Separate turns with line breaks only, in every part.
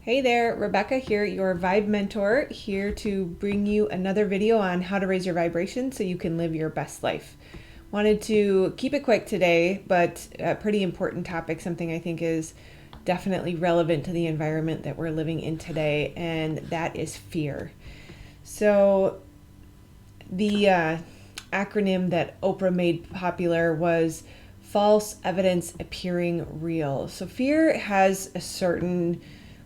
Hey there, Rebecca here, your Vibe Mentor, here to bring you another video on how to raise your vibration so you can live your best life. Wanted to keep it quick today, but a pretty important topic, something I think is definitely relevant to the environment that we're living in today, and that is fear. So, the acronym that Oprah made popular was false evidence appearing real. So, fear has a certain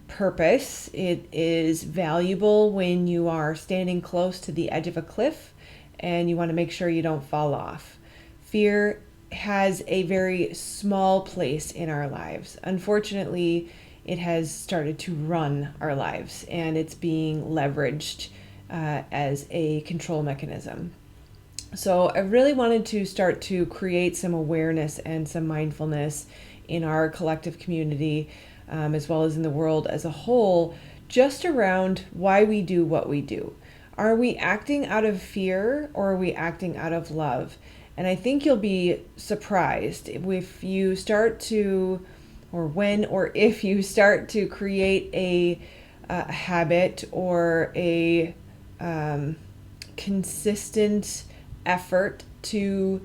purpose. It is valuable when you are standing close to the edge of a cliff and you want to make sure you don't fall off. Fear has a very small place in our lives. Unfortunately, it has started to run our lives and it's being leveraged as a control mechanism. So I really wanted to start to create some awareness and some mindfulness in our collective community, as well as in the world as a whole, just around why we do what we do. Are we acting out of fear or are we acting out of love? And I think you'll be surprised if you start to, or when or if you start to create a habit or a consistent effort to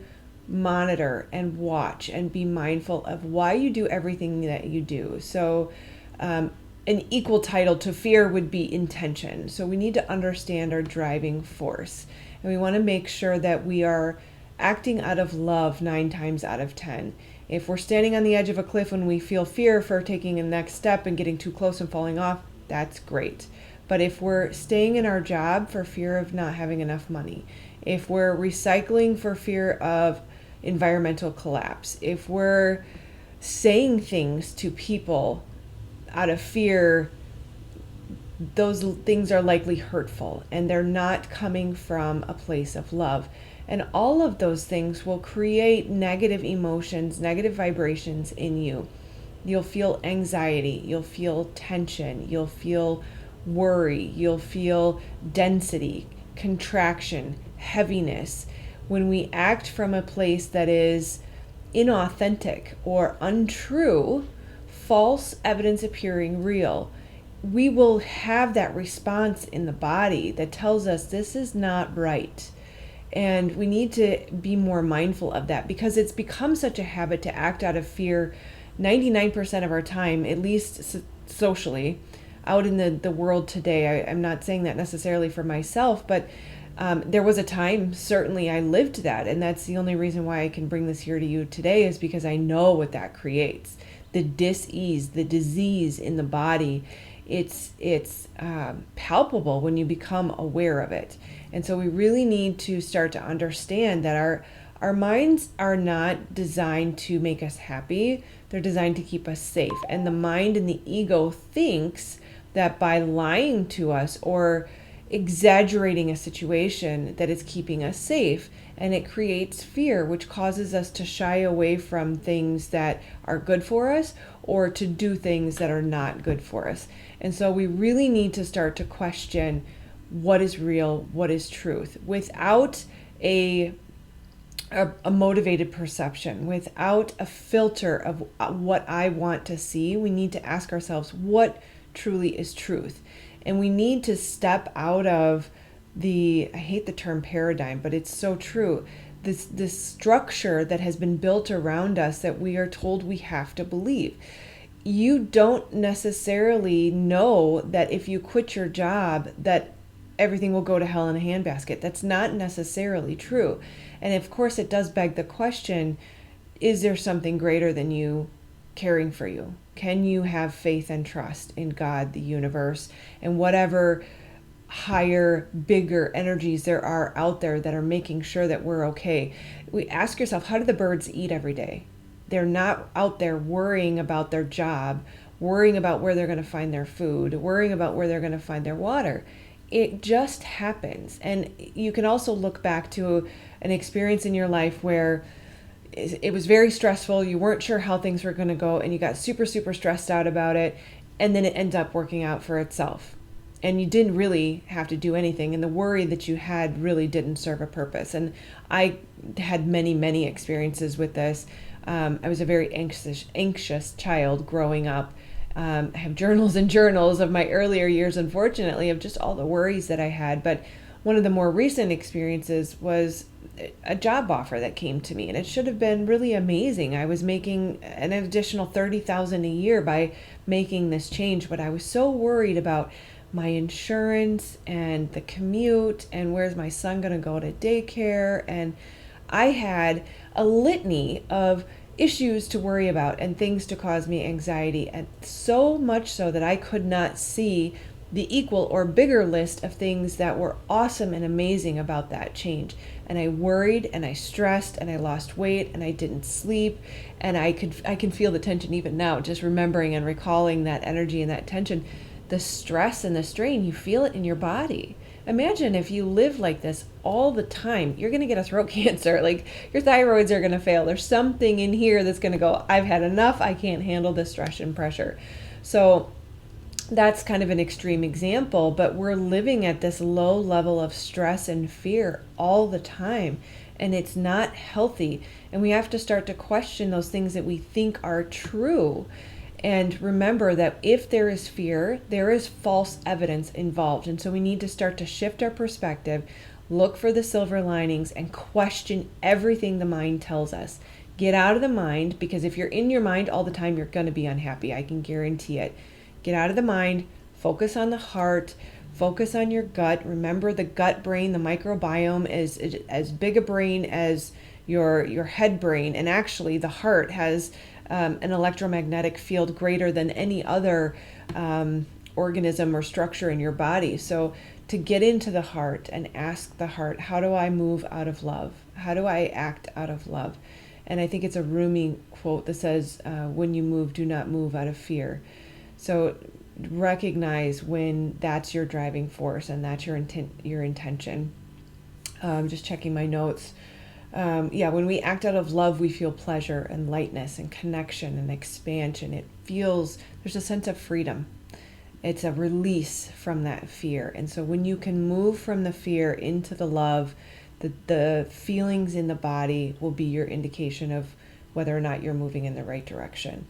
monitor and watch and be mindful of why you do everything that you do. So, an equal title to fear would be intention. So, we need to understand our driving force. And we want to make sure that we are acting out of love 9 times out of 10. If we're standing on the edge of a cliff when we feel fear for taking a next step and getting too close and falling off, that's great. But if we're staying in our job for fear of not having enough money, if we're recycling for fear of environmental collapse, if we're saying things to people out of fear, those things are likely hurtful and they're not coming from a place of love. And all of those things will create negative emotions, negative vibrations in you. You'll feel anxiety, you'll feel tension, you'll feel worry, you'll feel density, contraction, heaviness. When we act from a place that is inauthentic or untrue, false evidence appearing real, we will have that response in the body that tells us this is not right. And we need to be more mindful of that because it's become such a habit to act out of fear 99% of our time, at least socially, out in the world today. I'm not saying that necessarily for myself, but there was a time, certainly I lived that. And that's the only reason why I can bring this here to you today is because I know what that creates. The dis-ease, the disease in the body, it's palpable when you become aware of it. And so we really need to start to understand that our minds are not designed to make us happy. They're designed to keep us safe. And the mind and the ego thinks that by lying to us or exaggerating a situation that is keeping us safe, and it creates fear, which causes us to shy away from things that are good for us or to do things that are not good for us. And so we really need to start to question what is real, what is truth, without a motivated perception, without a filter of what I want to see. We need to ask ourselves what truly is truth. And we need to step out of I hate the term paradigm, but it's so true. This structure that has been built around us that we are told we have to believe. You don't necessarily know that if you quit your job that everything will go to hell in a handbasket. That's not necessarily true. And of course it does beg the question, is there something greater than you caring for you? Can you have faith and trust in God, the universe, and whatever higher, bigger energies there are out there that are making sure that we're okay? We ask yourself, how do the birds eat every day? They're not out there worrying about their job, worrying about where they're going to find their food, worrying about where they're going to find their water. It just happens. And you can also look back to an experience in your life where it was very stressful. You weren't sure how things were going to go and you got super, super stressed out about it. And then it ends up working out for itself. And you didn't really have to do anything. And the worry that you had really didn't serve a purpose. And I had many, many experiences with this. I was a very anxious child growing up. I have journals and journals of my earlier years, unfortunately, of just all the worries that I had. But one of the more recent experiences was a job offer that came to me, and it should have been really amazing. I was making an additional 30,000 a year by making this change, but I was so worried about my insurance and the commute and where's my son going to go to daycare, and I had a litany of issues to worry about and things to cause me anxiety, and so much so that I could not see the equal or bigger list of things that were awesome and amazing about that change. And I worried and I stressed and I lost weight and I didn't sleep, and I can feel the tension even now, just remembering and recalling that energy and that tension. The stress and the strain, you feel it in your body. Imagine if you live like this all the time, you're going to get a throat cancer. Like, your thyroids are going to fail. There's something in here that's going to go, I've had enough. I can't handle the stress and pressure. So that's kind of an extreme example, but we're living at this low level of stress and fear all the time, and it's not healthy. And we have to start to question those things that we think are true. And remember that if there is fear, there is false evidence involved. And so we need to start to shift our perspective, look for the silver linings, and question everything the mind tells us. Get out of the mind, because if you're in your mind all the time, you're going to be unhappy. I can guarantee it. Get out of the mind, focus on the heart, focus on your gut. Remember, the gut brain, the microbiome, is as big a brain as your head brain. And actually, the heart has an electromagnetic field greater than any other organism or structure in your body. So to get into the heart and ask the heart, how do I move out of love? How do I act out of love? And I think it's a Rumi quote that says, when you move, do not move out of fear. So recognize when that's your driving force and that's your intention. Just checking my notes. When we act out of love, we feel pleasure and lightness and connection and expansion. It feels, there's a sense of freedom. It's a release from that fear. And so when you can move from the fear into the love, the feelings in the body will be your indication of whether or not you're moving in the right direction.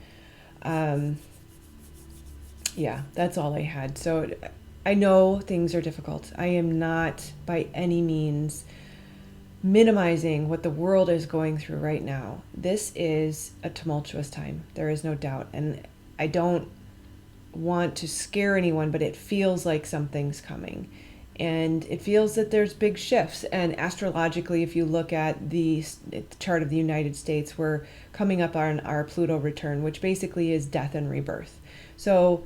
That's all I had. So I know things are difficult. I am not by any means minimizing what the world is going through right now. This is a tumultuous time. There is no doubt. And I don't want to scare anyone, but it feels like something's coming. And it feels that there's big shifts. And astrologically, if you look at the chart of the United States, we're coming up on our Pluto return, which basically is death and rebirth. So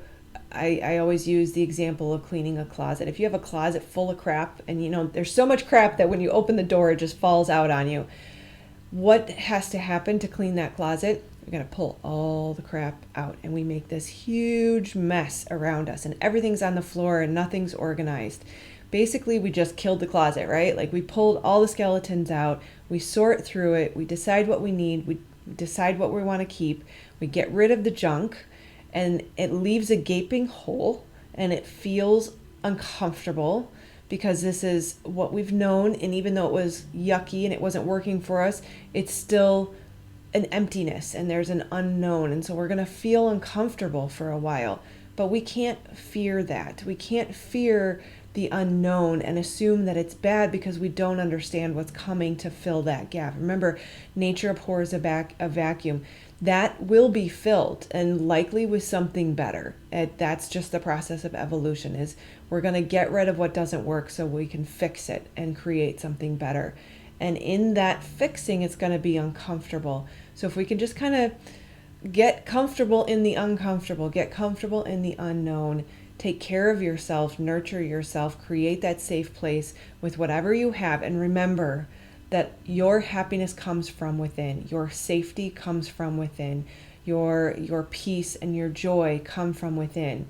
I always use the example of cleaning a closet. If you have a closet full of crap, and there's so much crap that when you open the door, it just falls out on you. What has to happen to clean that closet? We're going to pull all the crap out, and we make this huge mess around us, and everything's on the floor and nothing's organized. Basically, we just killed the closet, right? Like, we pulled all the skeletons out, we sort through it, we decide what we need, we decide what we want to keep, we get rid of the junk, and it leaves a gaping hole, and it feels uncomfortable because this is what we've known. And even though it was yucky and it wasn't working for us, it's still an emptiness and there's an unknown. And so we're going to feel uncomfortable for a while, but we can't fear that. We can't fear the unknown and assume that it's bad because we don't understand what's coming to fill that gap. Remember, nature abhors a vacuum. That will be filled, and likely with something better. That's just the process of evolution, is we're going to get rid of what doesn't work so we can fix it and create something better. And in that fixing, it's going to be uncomfortable. So if we can just kind of get comfortable in the uncomfortable, get comfortable in the unknown, take care of yourself, nurture yourself, create that safe place with whatever you have, and remember that your happiness comes from within. Your safety comes from within. Your peace and your joy come from within.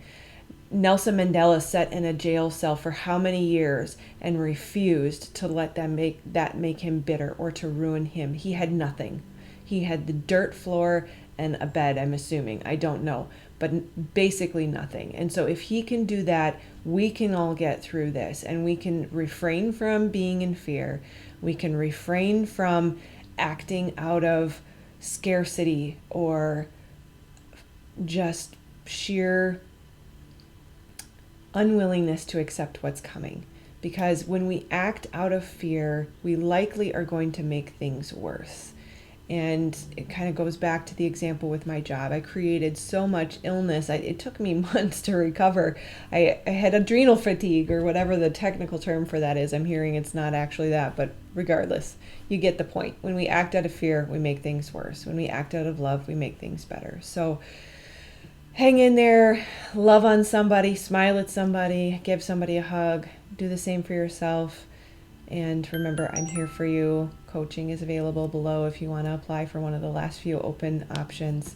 Nelson Mandela sat in a jail cell for how many years and refused to let that make him bitter or to ruin him. He had nothing. He had the dirt floor and a bed, I'm assuming. I don't know. But basically nothing. And so if he can do that, we can all get through this, and we can refrain from being in fear. We can refrain from acting out of scarcity or just sheer unwillingness to accept what's coming. Because when we act out of fear, we likely are going to make things worse. And it kind of goes back to the example with my job. I created so much illness. It took me months to recover. I had adrenal fatigue, or whatever the technical term for that is. I'm hearing it's not actually that, but regardless, you get the point. When we act out of fear, we make things worse. When we act out of love, we make things better. So hang in there, love on somebody, smile at somebody, give somebody a hug, do the same for yourself. And remember, I'm here for you. Coaching is available below if you want to apply for one of the last few open options.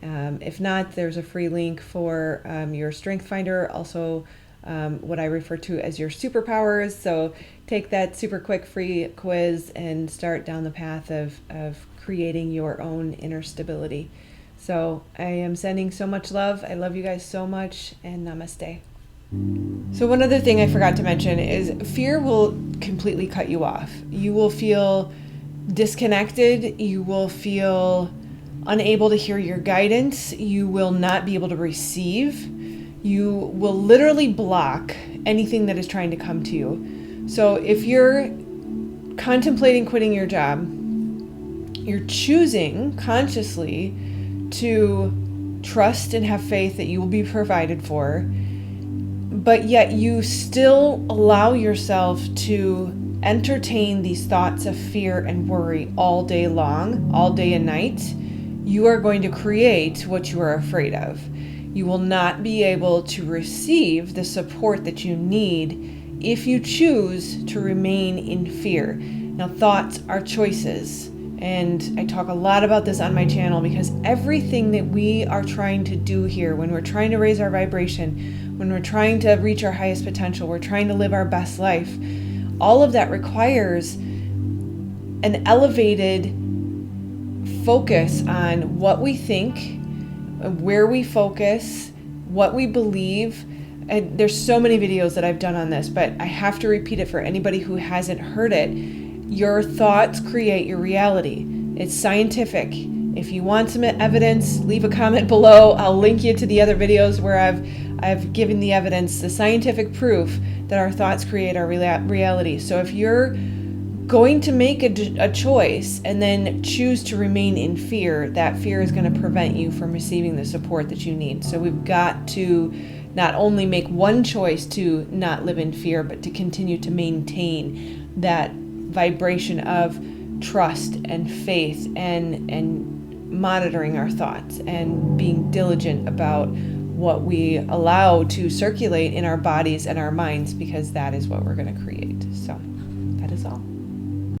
If not, there's a free link for your Strength Finder, also what I refer to as your superpowers. So take that super quick free quiz and start down the path of creating your own inner stability. So I am sending so much love. I love you guys so much, and namaste. So one other thing I forgot to mention is fear will completely cut you off. You will feel disconnected. You will feel unable to hear your guidance. You will not be able to receive. You will literally block anything that is trying to come to you. So if you're contemplating quitting your job, you're choosing consciously to trust and have faith that you will be provided for, but yet you still allow yourself to entertain these thoughts of fear and worry all day long, all day and night, you are going to create what you are afraid of. You will not be able to receive the support that you need if you choose to remain in fear. Now, thoughts are choices. And I talk a lot about this on my channel, because everything that we are trying to do here, when we're trying to raise our vibration, when we're trying to reach our highest potential, we're trying to live our best life, all of that requires an elevated focus on what we think, where we focus, what we believe. And there's so many videos that I've done on this, but I have to repeat it for anybody who hasn't heard it. Your thoughts create your reality. It's scientific. If you want some evidence, leave a comment below. I'll link you to the other videos where I've given the evidence, the scientific proof that our thoughts create our reality. So if you're going to make a choice and then choose to remain in fear, that fear is going to prevent you from receiving the support that you need. So we've got to not only make one choice to not live in fear, but to continue to maintain that vibration of trust and faith and monitoring our thoughts and being diligent about what we allow to circulate in our bodies and our minds, because that is what we're going to create. So that is all.